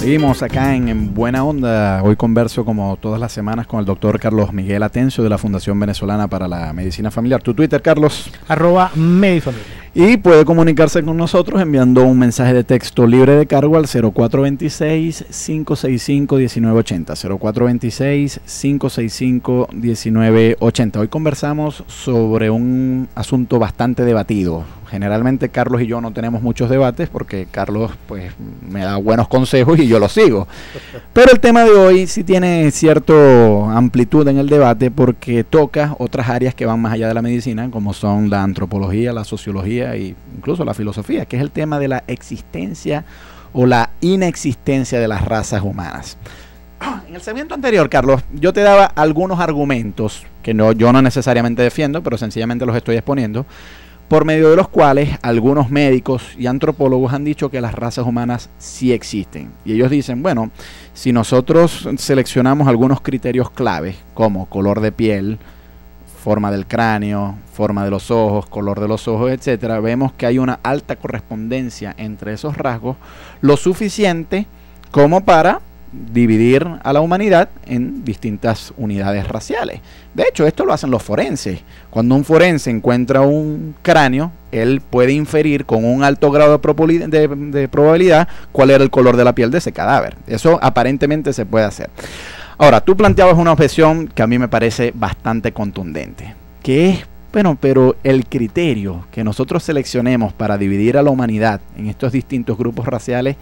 Seguimos acá en Buena Onda. Hoy converso como todas las semanas con el doctor Carlos Miguel Atencio de la Fundación Venezolana para la Medicina Familiar. Tu Twitter, Carlos. @Medifamilia. Y puede comunicarse con nosotros enviando un mensaje de texto libre de cargo al 0426-565-1980. 0426-565-1980. Hoy conversamos sobre un asunto bastante debatido. Generalmente Carlos y yo no tenemos muchos debates porque Carlos pues me da buenos consejos y yo los sigo. Pero el tema de hoy sí tiene cierta amplitud en el debate porque toca otras áreas que van más allá de la medicina, como son la antropología, la sociología e incluso la filosofía, que es el tema de la existencia o la inexistencia de las razas humanas. En el segmento anterior, Carlos, yo te daba algunos argumentos que yo no necesariamente defiendo, pero sencillamente los estoy exponiendo, por medio de los cuales algunos médicos y antropólogos han dicho que las razas humanas sí existen. Y ellos dicen, bueno, si nosotros seleccionamos algunos criterios claves, como color de piel, forma del cráneo, forma de los ojos, color de los ojos, etcétera, vemos que hay una alta correspondencia entre esos rasgos, lo suficiente como para dividir a la humanidad en distintas unidades raciales. De hecho, esto lo hacen los forenses. Cuando un forense encuentra un cráneo, él puede inferir con un alto grado de probabilidad cuál era el color de la piel de ese cadáver. Eso aparentemente se puede hacer. Ahora, tú planteabas una objeción que a mí me parece bastante contundente, que es, bueno, pero el criterio que nosotros seleccionemos para dividir a la humanidad en estos distintos grupos raciales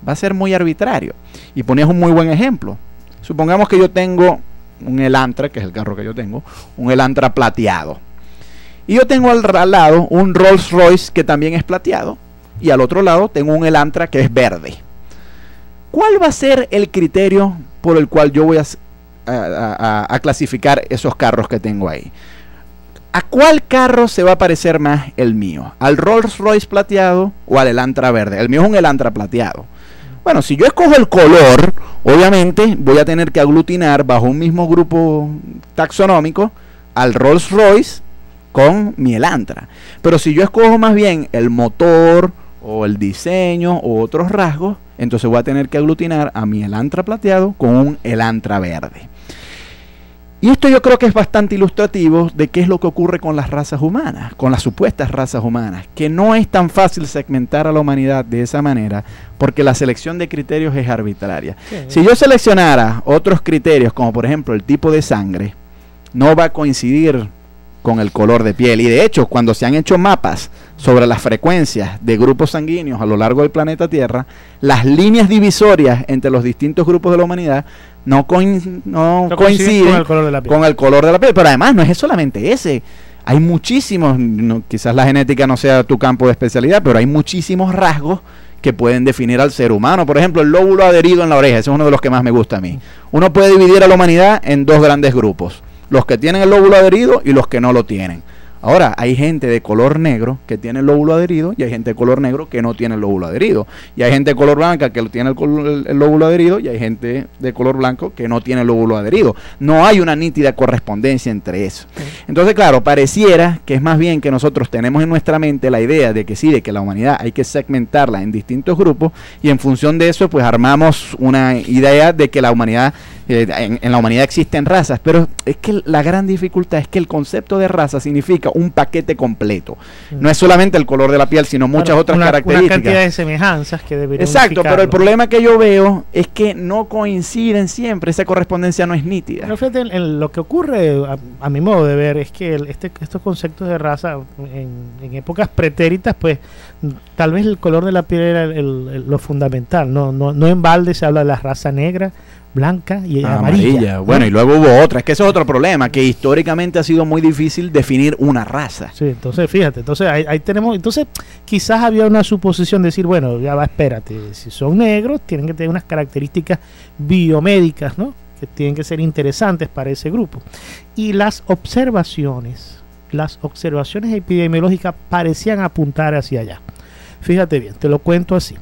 va a ser muy arbitrario. Y ponías un muy buen ejemplo. Supongamos que yo tengo un Elantra, que es el carro que yo tengo, un Elantra plateado. Y yo tengo al lado un Rolls Royce que también es plateado. Y al otro lado tengo un Elantra que es verde. ¿Cuál va a ser el criterio por el cual yo voy a clasificar esos carros que tengo ahí? ¿A cuál carro se va a parecer más el mío? ¿Al Rolls Royce plateado o al Elantra verde? El mío es un Elantra plateado. Bueno, si yo escojo el color, obviamente voy a tener que aglutinar bajo un mismo grupo taxonómico al Rolls Royce con mi Elantra. Pero si yo escojo más bien el motor o el diseño o otros rasgos, entonces voy a tener que aglutinar a mi Elantra plateado con un Elantra verde. Y esto yo creo que es bastante ilustrativo de qué es lo que ocurre con las razas humanas, con las supuestas razas humanas, que no es tan fácil segmentar a la humanidad de esa manera, porque la selección de criterios es arbitraria. Sí. Si yo seleccionara otros criterios, como por ejemplo el tipo de sangre, no va a coincidir con el color de piel. Y de hecho, cuando se han hecho mapas sobre las frecuencias de grupos sanguíneos a lo largo del planeta Tierra, las líneas divisorias entre los distintos grupos de la humanidad no coinciden con el color de la piel. Pero además no es solamente ese. Hay muchísimos, quizás la genética no sea tu campo de especialidad, pero hay muchísimos rasgos que pueden definir al ser humano. Por ejemplo, el lóbulo adherido en la oreja, ese es uno de los que más me gusta a mí. Uno puede dividir a la humanidad en dos grandes grupos: los que tienen el lóbulo adherido y los que no lo tienen. Ahora, hay gente de color negro que tiene el lóbulo adherido y hay gente de color negro que no tiene el lóbulo adherido. Y hay gente de color blanca que tiene el lóbulo adherido y hay gente de color blanco que no tiene el lóbulo adherido. No hay una nítida correspondencia entre eso. Entonces, claro, pareciera que es más bien que nosotros tenemos en nuestra mente la idea de que sí, de que la humanidad hay que segmentarla en distintos grupos y en función de eso, pues armamos una idea de que la humanidad... en la humanidad existen razas, pero es que la gran dificultad es que el concepto de raza significa un paquete completo. No es solamente el color de la piel, sino muchas otras características. Una cantidad de semejanzas que deberían Exacto, pero el problema que yo veo es que no coinciden siempre, esa correspondencia no es nítida. Pero fíjate, lo que ocurre, a mi modo de ver, es que estos conceptos de raza en épocas pretéritas, pues tal vez el color de la piel era lo fundamental. No en balde se habla de la raza negra, blanca y amarilla. Bueno, y luego hubo otra. Es que ese es otro problema, que históricamente ha sido muy difícil definir una raza. Sí, entonces fíjate, ahí tenemos, entonces quizás había una suposición de decir, bueno, ya va, espérate, si son negros tienen que tener unas características biomédicas, ¿no?, que tienen que ser interesantes para ese grupo. Y las observaciones epidemiológicas parecían apuntar hacia allá. Fíjate bien, te lo cuento así.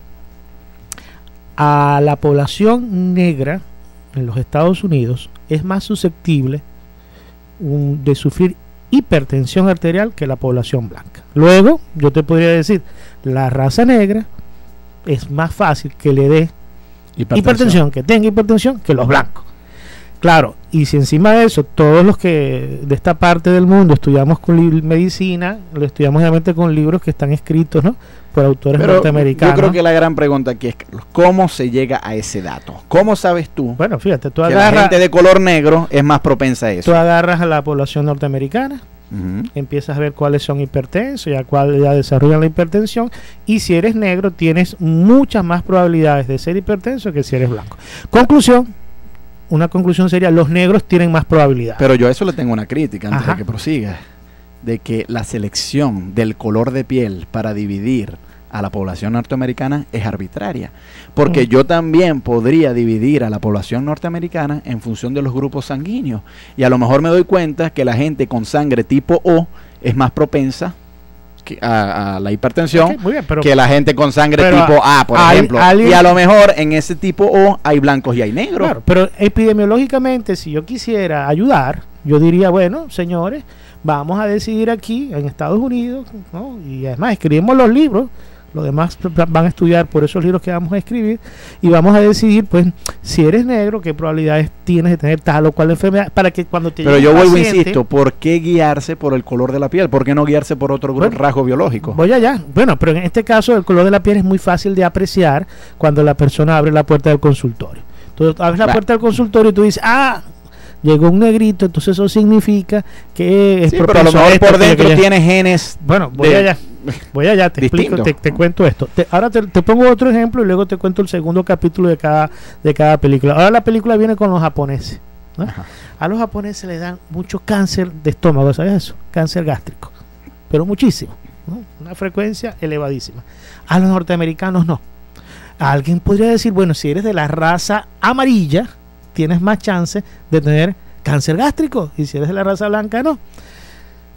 A la población negra en los Estados Unidos es más susceptible de sufrir hipertensión arterial que la población blanca. Luego, yo te podría decir, la raza negra es más fácil que le dé hipertensión, que tenga hipertensión, que los blancos. Claro, y si encima de eso, todos los que de esta parte del mundo estudiamos con medicina, lo estudiamos obviamente con libros que están escritos, ¿no?, por autores norteamericanos. Yo creo que la gran pregunta aquí es, Carlos, ¿cómo se llega a ese dato? ¿Cómo sabes tú, bueno, fíjate, tú que agarras, la gente de color negro es más propensa a eso? Tú agarras a la población norteamericana, empiezas a ver cuáles son hipertensos y a cuál ya desarrollan la hipertensión, y si eres negro tienes muchas más probabilidades de ser hipertenso que si eres blanco. Conclusión, una conclusión sería, los negros tienen más probabilidad. Pero yo a eso le tengo una crítica antes de que prosiga, de que la selección del color de piel para dividir a la población norteamericana es arbitraria, porque yo también podría dividir a la población norteamericana en función de los grupos sanguíneos, y a lo mejor me doy cuenta que la gente con sangre tipo O es más propensa a la hipertensión, muy bien, que la gente con sangre tipo A, por ejemplo. Y a lo mejor en ese tipo O hay blancos y hay negros. Claro, pero epidemiológicamente, si yo quisiera ayudar, yo diría, bueno, señores, vamos a decidir aquí en Estados Unidos, ¿no?, y además escribimos los libros, los demás van a estudiar por esos libros que vamos a escribir, y vamos a decidir, pues, si eres negro, qué probabilidades tienes de tener tal o cual enfermedad, para que cuando te Pero yo vuelvo, insisto, ¿por qué guiarse por el color de la piel? ¿Por qué no guiarse por otro rasgo biológico? Voy allá. Bueno, pero en este caso el color de la piel es muy fácil de apreciar cuando la persona abre la puerta del consultorio. Entonces abres la puerta del consultorio y tú dices, llegó un negrito, entonces eso significa que es pero a lo mejor por dentro tiene genes. Bueno, voy allá, te explico, te cuento esto. Ahora te pongo otro ejemplo y luego te cuento el segundo capítulo de cada película. Ahora la película viene con los japoneses, ¿no? A los japoneses les dan mucho cáncer de estómago, ¿sabes eso? Cáncer gástrico, pero muchísimo, ¿no? Una frecuencia elevadísima. A los norteamericanos no. Alguien podría decir, bueno, si eres de la raza amarilla, tienes más chance de tener cáncer gástrico, y si eres de la raza blanca, no.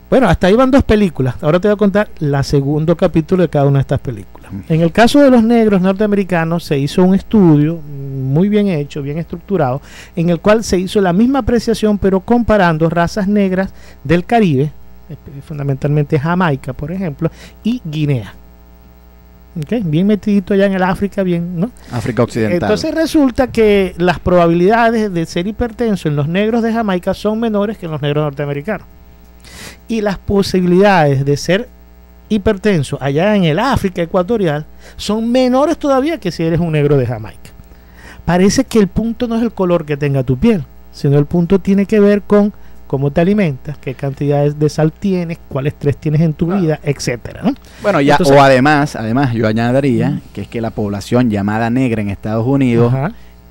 Bueno, hasta ahí van dos películas. Ahora te voy a contar el segundo capítulo de cada una de estas películas. En el caso de los negros norteamericanos se hizo un estudio muy bien hecho, bien estructurado, en el cual se hizo la misma apreciación, pero comparando razas negras del Caribe, fundamentalmente Jamaica, por ejemplo, y Guinea. Okay, bien metidito allá en el África, bien, ¿no? África Occidental. Entonces resulta que las probabilidades de ser hipertenso en los negros de Jamaica son menores que en los negros norteamericanos. Y las posibilidades de ser hipertenso allá en el África ecuatorial son menores todavía que si eres un negro de Jamaica. Parece que el punto no es el color que tenga tu piel, sino el punto tiene que ver con cómo te alimentas, qué cantidades de sal tienes, cuál estrés tienes en tu vida, etcétera, ¿no? Bueno, ya. Entonces, o además yo añadiría que es que la población llamada negra en Estados Unidos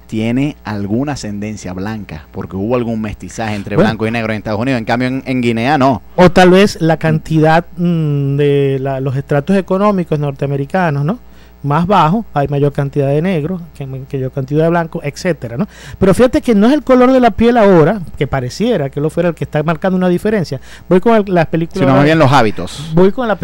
tiene alguna ascendencia blanca, porque hubo algún mestizaje entre blanco y negro en Estados Unidos. En cambio en Guinea no. O tal vez la cantidad de los estratos económicos norteamericanos, ¿no?, más bajo, hay mayor cantidad de negros que mayor cantidad de blancos, etcétera, ¿no? Pero fíjate que no es el color de la piel ahora, que pareciera que lo fuera el que está marcando una diferencia. Voy con las películas, sino más bien los hábitos. Voy con la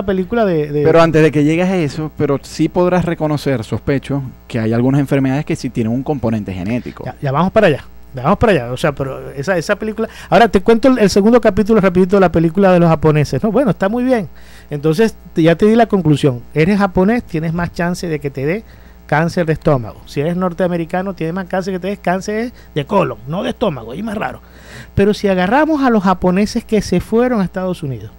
película de Pero antes de que llegues a eso, pero sí podrás reconocer, sospecho, que hay algunas enfermedades que sí tienen un componente genético. Ya vamos para allá. Vamos para allá, o sea, pero esa película. Ahora te cuento el segundo capítulo rapidito de la película de los japoneses, ¿no? Bueno, está muy bien. Entonces ya te di la conclusión. Eres japonés, tienes más chance de que te dé cáncer de estómago. Si eres norteamericano, tienes más chance de que te dé cáncer de colon, no de estómago, ahí más raro. Pero si agarramos a los japoneses que se fueron a Estados Unidos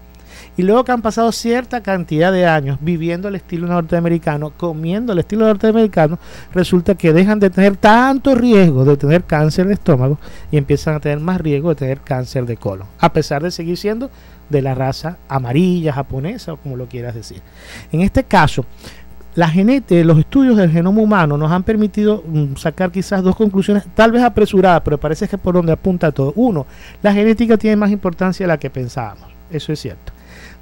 y luego que han pasado cierta cantidad de años viviendo el estilo norteamericano, comiendo el estilo norteamericano, resulta que dejan de tener tanto riesgo de tener cáncer de estómago y empiezan a tener más riesgo de tener cáncer de colon, a pesar de seguir siendo de la raza amarilla, japonesa o como lo quieras decir. En este caso, los estudios del genoma humano nos han permitido sacar quizás dos conclusiones, tal vez apresuradas, pero parece que es por donde apunta todo. Uno, la genética tiene más importancia de la que pensábamos, eso es cierto.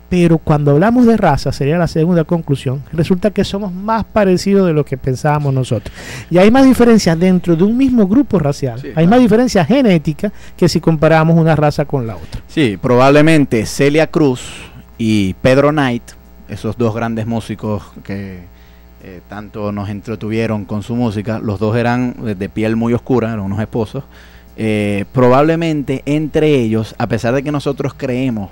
Pero cuando hablamos de raza, sería la segunda conclusión, resulta que somos más parecidos de lo que pensábamos nosotros. Y hay más diferencias dentro de un mismo grupo racial. Sí, hay más diferencias genéticas que si comparamos una raza con la otra. Sí, probablemente Celia Cruz y Pedro Knight, esos dos grandes músicos que tanto nos entretuvieron con su música, los dos eran de piel muy oscura, eran unos esposos. Probablemente entre ellos, a pesar de que nosotros creemos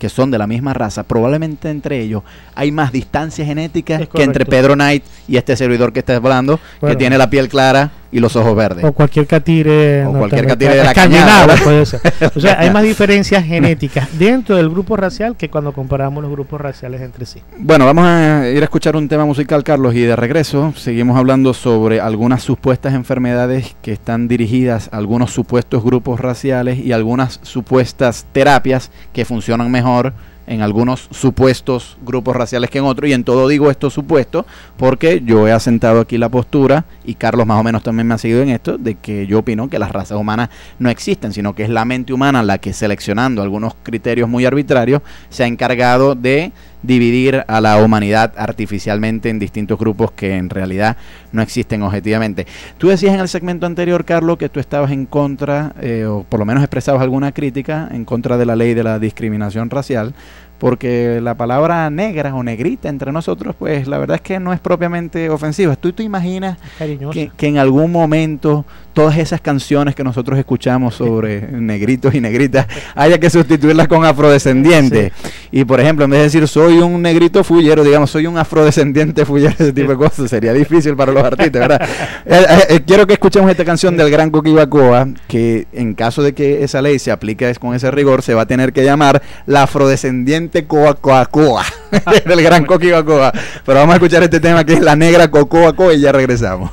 que son de la misma raza, probablemente entre ellos hay más distancia genética Es que entre correcto. Pedro Knight y este servidor que está hablando, que Bueno. tiene la piel clara y los ojos verdes. O cualquier catire. O cualquier norteamericano, catire de la escandinavo, cañada. puede ser. O sea, hay más diferencias genéticas dentro del grupo racial que cuando comparamos los grupos raciales entre sí. Bueno, vamos a ir a escuchar un tema musical, Carlos, y de regreso seguimos hablando sobre algunas supuestas enfermedades que están dirigidas a algunos supuestos grupos raciales y algunas supuestas terapias que funcionan mejor en algunos supuestos grupos raciales que en otros, y en todo digo esto supuesto porque yo he asentado aquí la postura, y Carlos más o menos también me ha seguido en esto, de que yo opino que las razas humanas no existen, sino que es la mente humana la que, seleccionando algunos criterios muy arbitrarios, se ha encargado de dividir a la humanidad artificialmente en distintos grupos que en realidad no existen objetivamente. Tú decías en el segmento anterior, Carlos, que tú estabas en contra, o por lo menos expresabas alguna crítica en contra de la ley de la discriminación racial, porque la palabra negra o negrita entre nosotros, pues la verdad es que no es propiamente ofensiva. ¿Tú imaginas Cariñoso. que en algún momento todas esas canciones que nosotros escuchamos sobre negritos y negritas haya que sustituirlas con afrodescendientes? Sí. Y por ejemplo, en vez de decir soy un negrito fullero, digamos soy un afrodescendiente fullero, ese tipo de cosas, sería difícil para los artistas, ¿verdad? Quiero que escuchemos esta canción del gran Coqui Bacoa, que en caso de que esa ley se aplique con ese rigor, se va a tener que llamar la afrodescendiente Coa del gran Coqui Bacoa. Pero vamos a escuchar este tema que es la negra Cocoa Coa y ya regresamos.